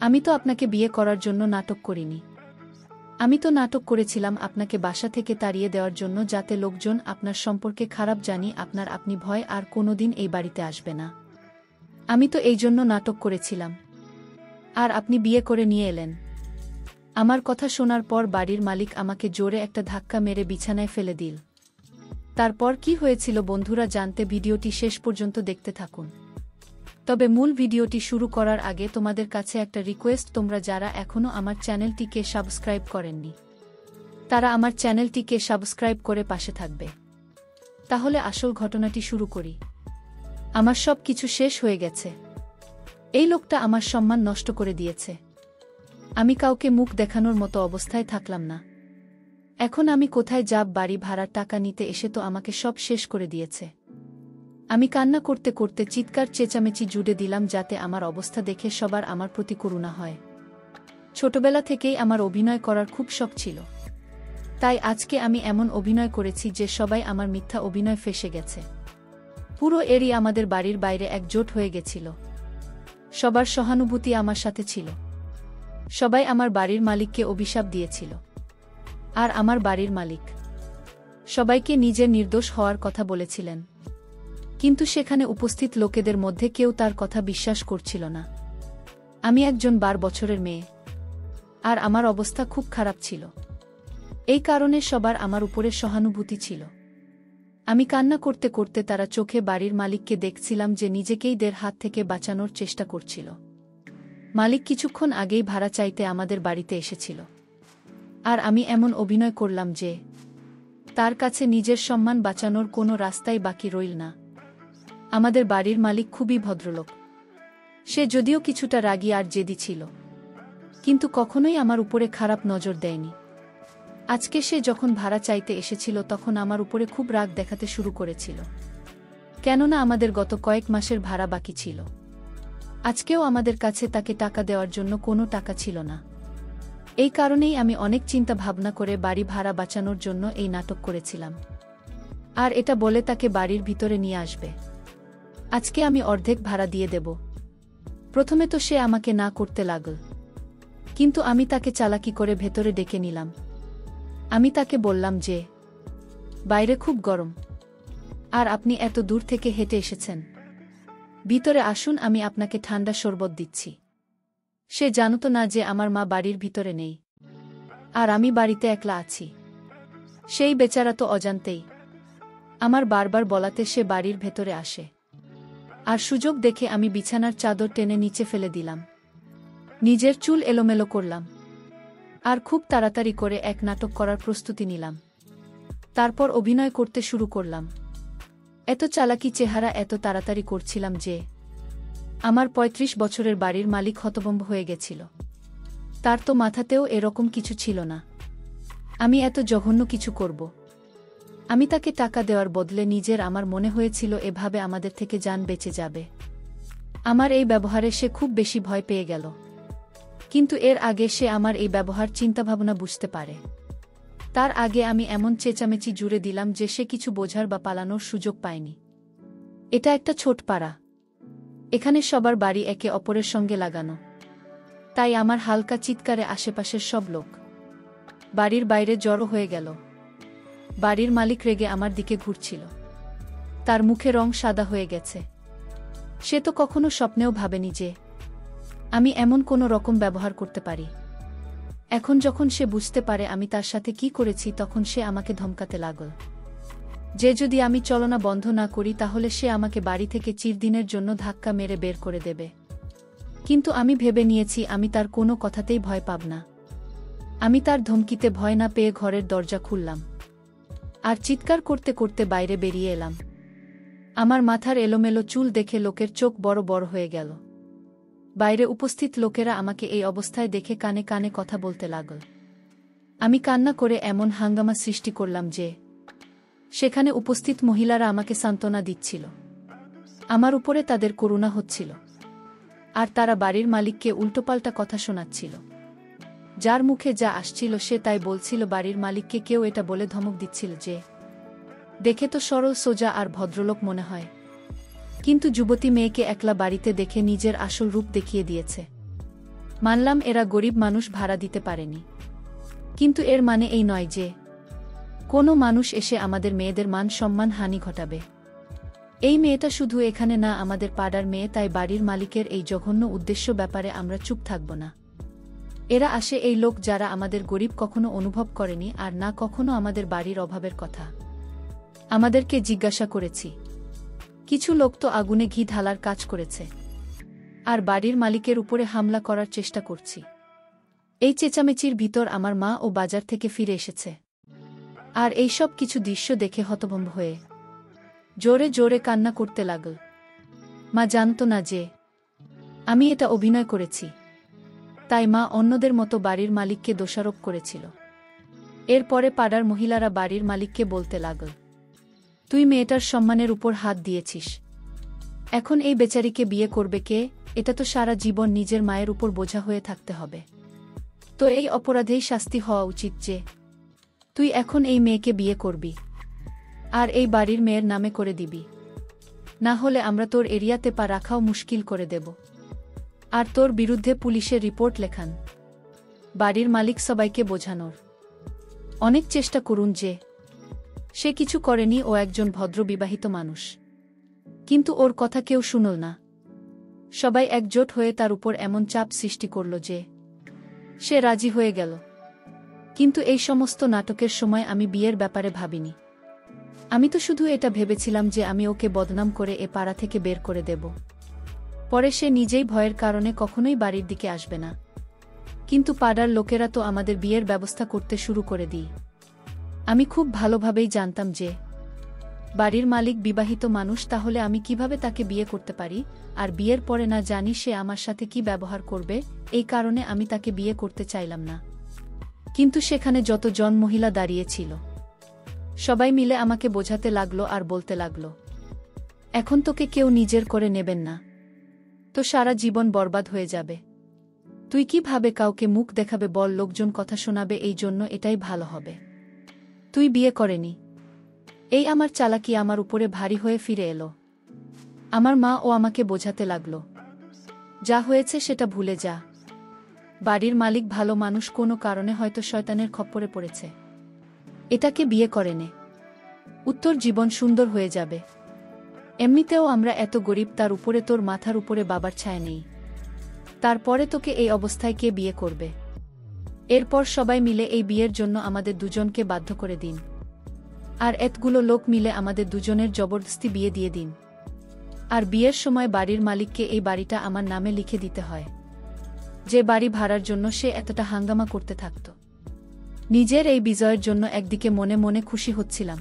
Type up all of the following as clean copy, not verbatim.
আমি তো আপনাকে বিয়ে করার জন্য নাটক করিনি। আমি তো নাটক করেছিলাম আপনাকে বাসা থেকে তাড়িয়ে দেওয়ার জন্য, যাতে লোকজন আপনার সম্পর্কে খারাপ জানি আপনি ভয় আর কোনোদিন এই বাড়িতে আসবে না। আমি তো এই জন্য নাটক করেছিলাম। আর আপনি বিয়ে করে নিয়ে এলেন। আমার কথা শোনার পর বাড়ির মালিক আমাকে জোরে একটা ধাক্কা মেরে বিছানায় ফেলে দিল। তারপর কি হয়েছিল বন্ধুরা জানতে ভিডিওটি শেষ পর্যন্ত দেখতে থাকুন। তবে মূল ভিডিওটি শুরু করার আগে তোমাদের কাছে একটা রিকোয়েস্ট, তোমরা যারা এখনও আমার চ্যানেলটিকে সাবস্ক্রাইব করেননি তারা আমার চ্যানেলটিকে সাবস্ক্রাইব করে পাশে থাকবে। তাহলে আসল ঘটনাটি শুরু করি। আমার সব কিছু শেষ হয়ে গেছে। এই লোকটা আমার সম্মান নষ্ট করে দিয়েছে। আমি কাউকে মুখ দেখানোর মতো অবস্থায় থাকলাম না। এখন আমি কোথায় যাব? বাড়ি ভাড়ার টাকা নিতে এসে তো আমাকে সব শেষ করে দিয়েছে। আমি কান্না করতে করতে চিৎকার চেঁচামেচি জুড়ে দিলাম, যাতে আমার অবস্থা দেখে সবার আমার প্রতি করুণা হয়। ছোটবেলা থেকেই আমার অভিনয় করার খুব শখ ছিল। তাই আজকে আমি এমন অভিনয় করেছি যে সবাই আমার মিথ্যা অভিনয় ফেঁসে গেছে। পুরো এরিয়া আমাদের বাড়ির বাইরে একজোট হয়ে গেছিল। সবার সহানুভূতি আমার সাথে ছিল। সবাই আমার বাড়ির মালিককে অভিশাপ দিয়েছিল। আর আমার বাড়ির মালিক সবাইকে নিজের নির্দোষ হওয়ার কথা বলেছিলেন। কিন্তু সেখানে উপস্থিত লোকেদের মধ্যে কেউ তার কথা বিশ্বাস করছিল না। আমি একজন 12 বছরের মেয়ে। আর আমার অবস্থা খুব খারাপ ছিল। এই কারণে সবার আমার উপরে সহানুভূতি ছিল। আমি কান্না করতে করতে তারা চোখে বাড়ির মালিককে দেখছিলাম যে নিজেকেই দের হাত থেকে বাঁচানোর চেষ্টা করছিল। মালিক কিছুক্ষণ আগেই ভাড়া চাইতে আমাদের বাড়িতে এসেছিল। আর আমি এমন অভিনয় করলাম যে তার কাছে নিজের সম্মান বাঁচানোর কোনো রাস্তাই বাকি রইল না। আমাদের বাড়ির মালিক খুবই ভদ্রলোক। সে যদিও কিছুটা রাগী আর জেদি ছিল, কিন্তু কখনোই আমার উপরে খারাপ নজর দেয়নি। আজকে সে যখন ভাড়া চাইতে এসেছিল তখন আমার উপরে খুব রাগ দেখাতে শুরু করেছিল। কেননা আমাদের গত কয়েক মাসের ভাড়া বাকি ছিল। আজকেও আমাদের কাছে তাকে টাকা দেওয়ার জন্য কোনো টাকা ছিল না। এই কারণেই আমি অনেক চিন্তা ভাবনা করে বাড়ি ভাড়া বাঁচানোর জন্য এই নাটক করেছিলাম। আর এটা বলে তাকে বাড়ির ভিতরে নিয়ে আসবে। আজকে আমি অর্ধেক ভাড়া দিয়ে দেব। প্রথমে তো সে আমাকে না করতে লাগল, কিন্তু আমি তাকে চালাকি করে ভেতরে ডেকে নিলাম। আমি তাকে বললাম যে বাইরে খুব গরম, আর আপনি এত দূর থেকে হেঁটে এসেছেন। ভিতরে আসুন, আমি আপনাকে ঠান্ডা শরবত দিচ্ছি। সে জানত না যে আমার মা বাড়ির ভিতরে নেই, আর আমি বাড়িতে একলা আছি। সেই বেচারা তো অজান্তেই আমার বারবার বলাতে সে বাড়ির ভেতরে আসে। আর সুযোগ দেখে আমি বিছানার চাদর টেনে নিচে ফেলে দিলাম। নিজের চুল এলোমেলো করলাম। আর খুব তাড়াতাড়ি করে এক নাটক করার প্রস্তুতি নিলাম। তারপর অভিনয় করতে শুরু করলাম। এত চালাকি চেহারা এত তাড়াতাড়ি করছিলাম যে আমার 35 বছরের বাড়ির মালিক হতভম্ব হয়ে গেছিল। তার তো মাথাতেও এরকম কিছু ছিল না আমি এত জঘন্য কিছু করব। আমি তাকে টাকা দেওয়ার বদলে আমার মনে হয়েছিল এভাবে আমাদের থেকে জান বেঁচে যাবে। আমার এই ব্যবহারে সে খুব বেশি ভয় পেয়ে গেল। কিন্তু এর আগে সে আমার এই ব্যবহার চিন্তাভাবনা বুঝতে পারে। তার আগে আমি এমন চেঁচামেচি জুড়ে দিলাম যে সে কিছু বোঝার বা পালানোর সুযোগ পায়নি। এটা একটা ছোট পাড়া। এখানে সবার বাড়ি একে অপরের সঙ্গে লাগানো। তাই আমার হালকা চিৎকারে আশেপাশের সব লোক বাড়ির বাইরে জড়ো হয়ে গেল। বাড়ির মালিক রেগে আমার দিকে ঘুরছিল। তার মুখে রং সাদা হয়ে গেছে। সে তো কখনো স্বপ্নেও ভাবেনি যে আমি এমন কোনো রকম ব্যবহার করতে পারি। এখন যখন সে বুঝতে পারে আমি তার সাথে কি করেছি, তখন সে আমাকে ধমকাতে লাগল যে যদি আমি চলনা বন্ধ না করি তাহলে সে আমাকে বাড়ি থেকে চিরদিনের জন্য ধাক্কা মেরে বের করে দেবে। কিন্তু আমি ভেবে নিয়েছি আমি তার কোনো কথাতেই ভয় পাব না। আমি তার ধমকিতে ভয় না পেয়ে ঘরের দরজা খুললাম আর চিৎকার করতে করতে বাইরে বেরিয়ে এলাম। আমার মাথার এলোমেলো চুল দেখে লোকের চোখ বড় বড় হয়ে গেল। বাইরে উপস্থিত লোকেরা আমাকে এই অবস্থায় দেখে কানে কানে কথা বলতে লাগল। আমি কান্না করে এমন হাঙ্গামা সৃষ্টি করলাম যে সেখানে উপস্থিত মহিলারা আমাকে সান্ত্বনা দিচ্ছিল। আমার উপরে তাদের করুণা হচ্ছিল। আর তারা বাড়ির মালিককে উল্টোপাল্টা কথা শোনাচ্ছিল। যার মুখে যা আসছিল সে তাই বলছিল। বাড়ির মালিককে কেউ এটা বলে ধমক দিচ্ছিল যে দেখে তো সরল সোজা আর ভদ্রলোক মনে হয়, কিন্তু যুবতী মেয়েকে একলা বাড়িতে দেখে নিজের আসল রূপ দেখিয়ে দিয়েছে। মানলাম এরা গরিব মানুষ, ভাড়া দিতে পারেনি, কিন্তু এর মানে এই নয় যে কোনো মানুষ এসে আমাদের মেয়েদের মান সম্মান হানি ঘটাবে। এই মেয়েটা শুধু এখানে না, আমাদের পাড়ার মেয়ে, তাই বাড়ির মালিকের এই জঘন্য উদ্দেশ্য ব্যাপারে আমরা চুপ থাকব না। এরা আসে এই লোক যারা আমাদের গরিব কখনো অনুভব করেনি, আর না কখনো আমাদের বাড়ির অভাবের কথা আমাদেরকে জিজ্ঞাসা করেছি। কিছু লোক তো আগুনে ঘি ঢালার কাজ করেছে, আর বাড়ির মালিকের উপরে হামলা করার চেষ্টা করছি। এই চেঁচামেচির ভিতর আমার মা ও বাজার থেকে ফিরে এসেছে, আর এই সব কিছু দৃশ্য দেখে হতভম্ব হয়ে জোরে জোরে কান্না করতে লাগল। মা জানত না যে আমি এটা অভিনয় করেছি, তাই মা অন্যদের মতো বাড়ির মালিককে দোষারোপ করেছিল। এরপরে পাড়ার মহিলারা বাড়ির মালিককে বলতে লাগল, তুই মেয়েটার সম্মানের উপর হাত দিয়েছিস, এখন এই বেচারিকে বিয়ে করবে কে? এটা তো সারা জীবন নিজের মায়ের উপর বোঝা হয়ে থাকতে হবে। তো এই অপরাধেই শাস্তি হওয়া উচিত যে তুই এখন এই মেয়েকে বিয়ে করবি আর এই বাড়ির মেয়ের নামে করে দিবি, না হলে আমরা তোর এরিয়াতে পা রাখাও মুশকিল করে দেব, আর তোর বিরুদ্ধে পুলিশের রিপোর্ট লেখান। বাড়ির মালিক সবাইকে বোঝানোর অনেক চেষ্টা করুন যে সে কিছু করেনি, ও একজন ভদ্র বিবাহিত মানুষ, কিন্তু ওর কথা কেউ শুনল না। সবাই একজোট হয়ে তার উপর এমন চাপ সৃষ্টি করল যে সে রাজি হয়ে গেল। কিন্তু এই সমস্ত নাটকের সময় আমি বিয়ের ব্যাপারে ভাবিনি। আমি তো শুধু এটা ভেবেছিলাম যে আমি ওকে বদনাম করে এ পাড়া থেকে বের করে দেব, পরে সে নিজেই ভয়ের কারণে কখনোই বাড়ির দিকে আসবে না। কিন্তু পাড়ার লোকেরা তো আমাদের বিয়ের ব্যবস্থা করতে শুরু করে দিই। আমি খুব ভালোভাবেই জানতাম যে বাড়ির মালিক বিবাহিত মানুষ, তাহলে আমি কিভাবে তাকে বিয়ে করতে পারি, আর বিয়ের পরে না জানি সে আমার সাথে কি ব্যবহার করবে। এই কারণে আমি তাকে বিয়ে করতে চাইলাম না। কিন্তু সেখানে যতজন মহিলা দাঁড়িয়েছিল সবাই মিলে আমাকে বোঝাতে লাগলো আর বলতে লাগলো, এখন তোকে কেউ নিজের করে নেবেন না, তো সারা জীবন বরবাদ হয়ে যাবে। তুই কিভাবে কাউকে মুখ দেখাবে বল, লোকজন কথা শোনাবে, এই জন্য এটাই ভালো হবে তুই বিয়ে করেনি। এই আমার চালাকি আমার উপরে ভারী হয়ে ফিরে এলো। আমার মা ও আমাকে বোঝাতে লাগলো, যা হয়েছে সেটা ভুলে যা, বাড়ির মালিক ভালো মানুষ, কোনো কারণে হয়তো শয়তানের খপ্পরে পড়েছে, এটাকে বিয়ে করে নে, উত্তর জীবন সুন্দর হয়ে যাবে। এমনিতেও আমরা এত গরিব, তার উপরে তোর মাথার উপরে বাবার ছায়া নেই, তারপরে তোকে এই অবস্থায় কে বিয়ে করবে? এরপর সবাই মিলে এই বিয়ের জন্য আমাদের দুজনকে বাধ্য করে দিন, আর এতগুলো লোক মিলে আমাদের দুজনের জবরদস্তি বিয়ে দিয়ে দিন। আর বিয়ের সময় বাড়ির মালিককে এই বাড়িটা আমার নামে লিখে দিতে হয়, যে বাড়ি ভাড়ার জন্য সে এতটা হাঙ্গামা করতে থাকত। নিজের এই বিজয়ের জন্য একদিকে মনে মনে খুশি হচ্ছিলাম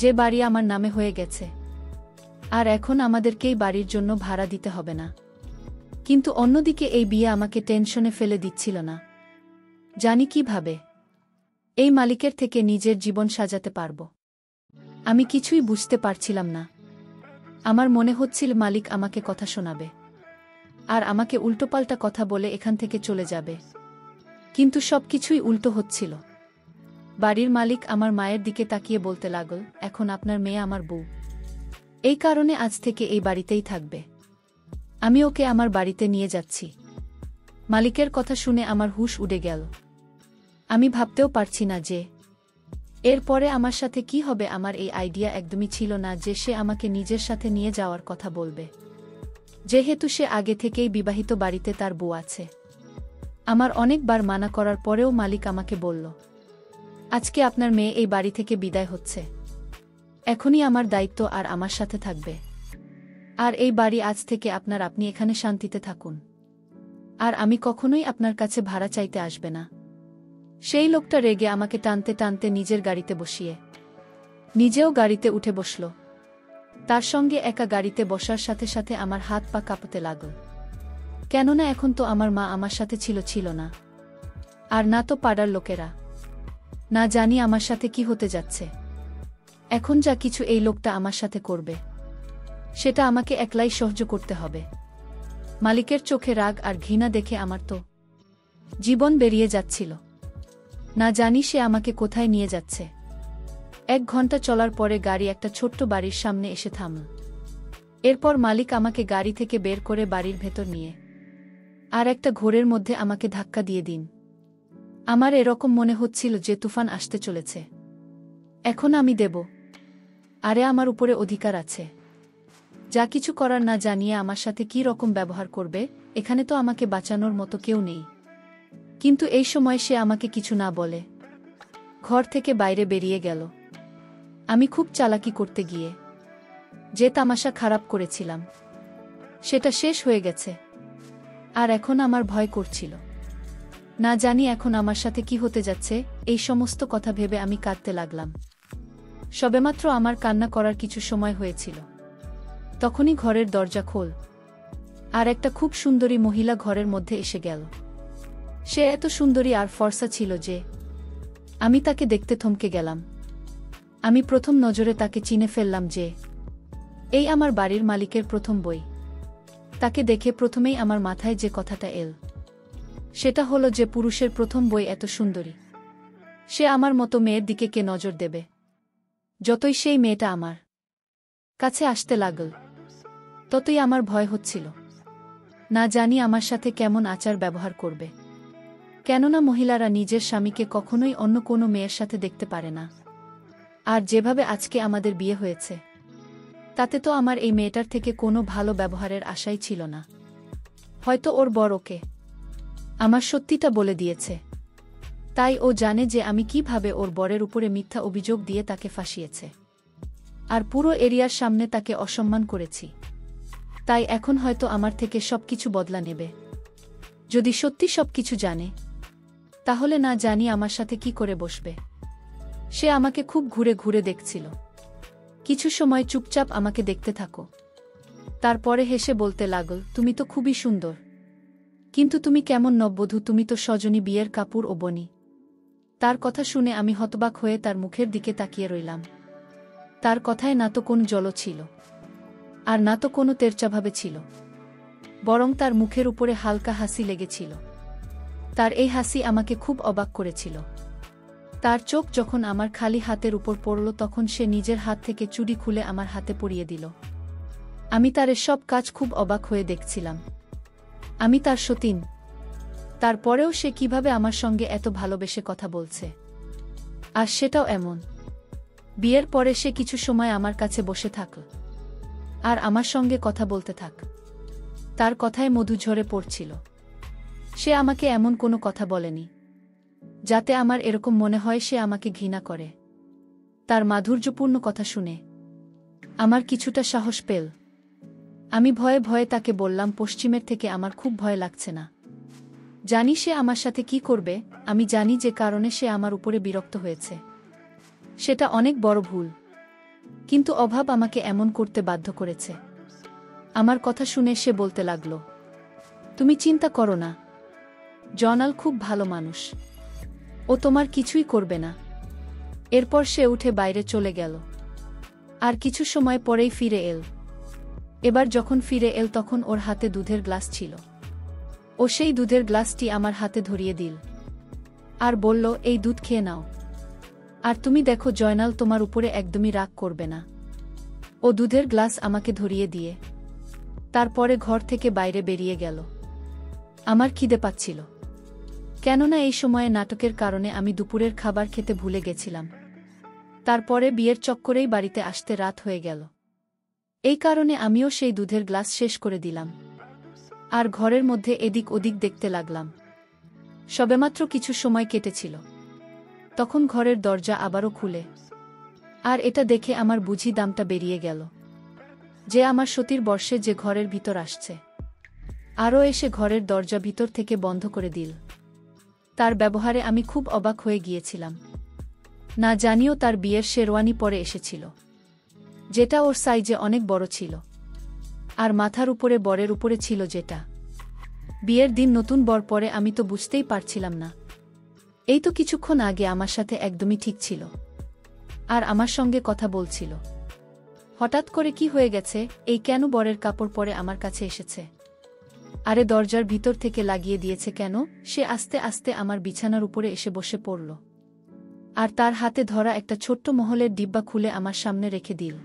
যে বাড়ি আমার নামে হয়ে গেছে, আর এখন আমাদেরকেই বাড়ির জন্য ভাড়া দিতে হবে না। কিন্তু অন্যদিকে এই বিয়ে আমাকে টেনশনে ফেলে দিচ্ছিল না। জানি কিভাবে এই মালিকের থেকে নিজের জীবন সাজাতে পারব। আমি কিছুই বুঝতে পারছিলাম না। আমার মনে হচ্ছিল মালিক আমাকে কথা শোনাবে আর আমাকে উল্টোপাল্টা কথা বলে এখান থেকে চলে যাবে, কিন্তু সবকিছুই উল্টো হচ্ছিল। বাড়ির মালিক আমার মায়ের দিকে তাকিয়ে বলতে লাগল, এখন আপনার মেয়ে আমার বউ, এই কারণে আজ থেকে এই বাড়িতেই থাকবে, আমি ওকে আমার বাড়িতে নিয়ে যাচ্ছি। মালিকের কথা শুনে আমার হুঁশ উড়ে গেল। আমি ভাবতেও পারছি না যে এরপরে আমার সাথে কি হবে। আমার এই আইডিয়া একদমই ছিল না যে সে আমাকে নিজের সাথে নিয়ে যাওয়ার কথা বলবে, যেহেতু সে আগে থেকেই বিবাহিত, বাড়িতে তার বউ আছে। আমার অনেকবার মানা করার পরেও মালিক আমাকে বলল, আজকে আপনার মেয়ে এই বাড়ি থেকে বিদায় হচ্ছে, এখনই আমার দায়িত্ব আর আমার সাথে থাকবে, আর এই বাড়ি আজ থেকে আপনার, আপনি এখানে শান্তিতে থাকুন, আর আমি কখনোই আপনার কাছে ভাড়া চাইতে আসবে না। সেই লোকটা রেগে আমাকে টানতে টানতে নিজের গাড়িতে বসিয়ে নিজেও গাড়িতে উঠে বসল। তার সঙ্গে একা গাড়িতে বসার সাথে সাথে আমার হাত পা কাঁপতে লাগল, কেননা এখন তো আমার মা আমার সাথে ছিল না, আর না তো পাড়ার লোকেরা। না জানি আমার সাথে কি হতে যাচ্ছে। এখন যা কিছু এই লোকটা আমার সাথে করবে সেটা আমাকে একলাই সহ্য করতে হবে। মালিকের চোখে রাগ আর ঘৃণা দেখে আমার তো জীবন বেরিয়ে যাচ্ছিল। না জানি সে আমাকে কোথায় নিয়ে যাচ্ছে। 1 ঘন্টা চলার পরে গাড়ি একটা ছোট্ট বাড়ির সামনে এসে থামল। এরপর মালিক আমাকে গাড়ি থেকে বের করে বাড়ির ভেতর নিয়ে আর একটা ঘোরের মধ্যে আমাকে ধাক্কা দিয়ে দিন। আমার এরকম মনে হচ্ছিল যে তুফান আসতে চলেছে। এখন আমি দেব। আরে আমার উপরে অধিকার আছে। যা কিছু করার না জানিয়ে আমার সাথে কী রকম ব্যবহার করবে, এখানে তো আমাকে বাঁচানোর মতো কেউ নেই। কিন্তু এই সময় সে আমাকে কিছু না বলে ঘর থেকে বাইরে বেরিয়ে গেল। আমি খুব চালাকি করতে গিয়ে যে তামাশা খারাপ করেছিলাম সেটা শেষ হয়ে গেছে। আর এখন আমার ভয় করছিল। না জানি এখন আমার সাথে কি হতে যাচ্ছে। এই সমস্ত কথা ভেবে আমি কাঁদতে লাগলাম। সবেমাত্র আমার কান্না করার কিছু সময় হয়েছিল, তখনই ঘরের দরজা খোল আর একটা খুব সুন্দরী মহিলা ঘরের মধ্যে এসে গেল। সে এত সুন্দরী আর ফর্সা ছিল যে আমি তাকে দেখতে থমকে গেলাম। আমি প্রথম নজরে তাকে চিনে ফেললাম যে এই আমার বাড়ির মালিকের প্রথম বই। তাকে দেখে প্রথমেই আমার মাথায় যে কথাটা এল সেটা হলো যে পুরুষের প্রথম বই এত সুন্দরী, সে আমার মতো মেয়ের দিকে কে নজর দেবে। যতই সেই মেয়েটা আমার কাছে আসতে লাগল ততই আমার ভয় হচ্ছিল। না জানি আমার সাথে কেমন আচার ব্যবহার করবে। কেননা মহিলারা নিজের স্বামীকে কখনোই অন্য কোনো মেয়ের সাথে দেখতে পারে না। আর যেভাবে আজকে আমাদের বিয়ে হয়েছে তাতে তো আমার এই মেয়েটার থেকে কোনো ভালো ব্যবহারের আশাই ছিল না। হয়তো ওর বর ওকে আমার সত্যিটা বলে দিয়েছে, তাই ও জানে যে আমি কিভাবে ওর বরের উপরে মিথ্যা অভিযোগ দিয়ে তাকে ফাঁসিয়েছে আর পুরো এরিয়ার সামনে তাকে অসম্মান করেছি। তাই এখন হয়তো আমার থেকে সবকিছু বদলা নেবে। যদি সত্যি সবকিছু জানে তাহলে না জানি আমার সাথে কি করে বসবে। সে আমাকে খুব ঘুরে ঘুরে দেখছিল। কিছু সময় চুপচাপ আমাকে দেখতে থাকো। তারপরে হেসে বলতে লাগল, তুমি তো খুবই সুন্দর, কিন্তু তুমি কেমন নববধূ, তুমি তো সজনী বিয়ের কাপড় ও বনি। তার কথা শুনে আমি হতবাক হয়ে তার মুখের দিকে তাকিয়ে রইলাম। তার কথায় না তো কোনো জল ছিল আর না তো কোনো তেরচাভাবে ছিল, বরং তার মুখের উপরে হালকা হাসি লেগেছিল। তার এই হাসি আমাকে খুব অবাক করেছিল। তার চোখ যখন আমার খালি হাতের উপর পড়ল তখন সে নিজের হাত থেকে চুড়ি খুলে আমার হাতে পরিয়ে দিল। আমি তার সব কাজ খুব অবাক হয়ে দেখছিলাম। আমি তার সতীন, তারপরেও সে কিভাবে আমার সঙ্গে এত ভালোবেসে কথা বলছে, আর সেটাও এমন। বিয়ের পরে সে কিছু সময় আমার কাছে বসে থাকল আর আমার সঙ্গে কথা বলতে থাক। তার কথায় মধু ঝরে পড়ছিল। সে আমাকে এমন কোনো কথা বলেনি যাতে আমার এরকম মনে হয় সে আমাকে ঘৃণা করে। তার মাধুর্যপূর্ণ কথা শুনে আমার কিছুটা সাহস পেল। আমি ভয়ে ভয়ে তাকে বললাম, পশ্চিমের থেকে আমার খুব ভয় লাগছে না। জানি সে আমার সাথে কি করবে, আমি জানি যে কারণে সে আমার উপরে বিরক্ত হয়েছে। সেটা অনেক বড় ভুল, কিন্তু অভাব আমাকে এমন করতে বাধ্য করেছে। আমার কথা শুনে সে বলতে লাগল, তুমি চিন্তা করো না, জয়নাল খুব ভালো মানুষ, ও তোমার কিছুই করবে না। এরপর সে উঠে বাইরে চলে গেল। আর কিছু সময় পরেই ফিরে এল। এবার যখন ফিরে এল তখন ওর হাতে দুধের গ্লাস ছিল। ও সেই দুধের গ্লাসটি আমার হাতে ধরিয়ে দিল আর বলল, এই দুধ খেয়ে নাও। আর তুমি দেখো জয়নাল তোমার উপরে একদমই রাগ করবে না। ও দুধের গ্লাস আমাকে ধরিয়ে দিয়ে তারপরে ঘর থেকে বাইরে বেরিয়ে গেল। আমার খিদে পাচ্ছিল, কেননা এই সময়ে নাটকের কারণে আমি দুপুরের খাবার খেতে ভুলে গেছিলাম। তারপরে বিয়ের চক্করেই বাড়িতে আসতে রাত হয়ে গেল। এই কারণে আমিও সেই দুধের গ্লাস শেষ করে দিলাম আর ঘরের মধ্যে এদিক ওদিক দেখতে লাগলাম। সবেমাত্র কিছু সময় কেটেছিল, তখন ঘরের দরজা আবারও খুলে। আর এটা দেখে আমার বুঝি দামটা বেরিয়ে গেল যে আমার সতীর বর্ষে যে ঘরের ভিতর আসছে। আরও এসে ঘরের দরজা ভিতর থেকে বন্ধ করে দিল। তার ব্যবহারে আমি খুব অবাক হয়ে গিয়েছিলাম। না জানিও তার বিয়ের শেরওয়ানি পরে এসেছিল, যেটা ওর সাইজে অনেক বড় ছিল, আর মাথার উপরে বরের উপরে ছিল যেটা। বিয়ের দিন নতুন বর পরে আমি তো বুঝতেই পারছিলাম না। এই তো কিছুক্ষণ আগে আমার সাথে একদমই ঠিক ছিল আর আমার সঙ্গে কথা বলছিল। হঠাৎ করে কি হয়ে গেছে, এই কেন বরের কাপড় পরে আমার কাছে এসেছে? আরে দরজার ভিতর থেকে লাগিয়ে দিয়েছে কেন? সে আস্তে আস্তে আমার বিছানার উপরে এসে বসে পড়ল আর তার হাতে ধরা একটা ছোট্ট মহলের ডিব্বা খুলে আমার সামনে রেখে দিল,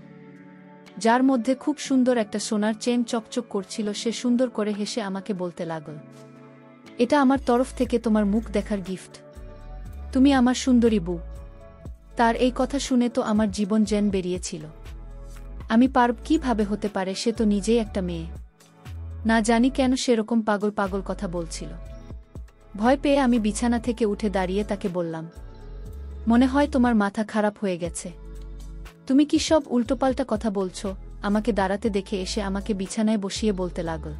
যার মধ্যে খুব সুন্দর একটা সোনার চেন চকচক করছিল। সে সুন্দর করে হেসে আমাকে বলতে লাগল, এটা আমার তরফ থেকে তোমার মুখ দেখার গিফট। তুমি আমার সুন্দরী বউ। তার এই কথা শুনে তো আমার জীবন যেন বেরিয়েছিল। আমি পারব কিভাবে হতে পারে, সে তো নিজেই একটা মেয়ে। না জানি কেন সেরকম পাগল পাগল কথা বলছিল। ভয় পেয়ে আমি বিছানা থেকে উঠে দাঁড়িয়ে তাকে বললাম, মনে হয় তোমার মাথা খারাপ হয়ে গেছে। তুমি কি সব উল্টোপাল্টা কথা বলছো? আমাকে দাঁড়াতে দেখে এসে আমাকে বিছানায় বসিয়ে বলতে লাগল,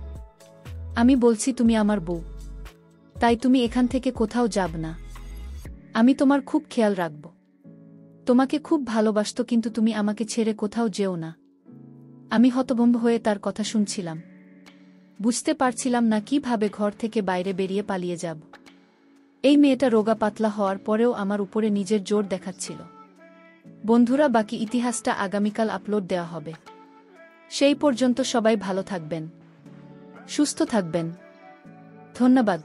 আমি বলছি তুমি আমার বউ, তাই তুমি এখান থেকে কোথাও যাব না। আমি তোমার খুব খেয়াল রাখব। তোমাকে খুব ভালোবাসতো, কিন্তু তুমি আমাকে ছেড়ে কোথাও যেও না। আমি হতভম্ব হয়ে তার কথা শুনছিলাম। বুঝতে পারছিলাম না কিভাবে ঘর থেকে বাইরে বেরিয়ে পালিয়ে যাব। এই মেয়েটা রোগা পাতলা হওয়ার পরেও আমার উপরে নিজের জোর দেখাচ্ছিল। বন্ধুরা, বাকি ইতিহাসটা আগামীকাল আপলোড দেওয়া হবে। সেই পর্যন্ত সবাই ভালো থাকবেন, সুস্থ থাকবেন। ধন্যবাদ।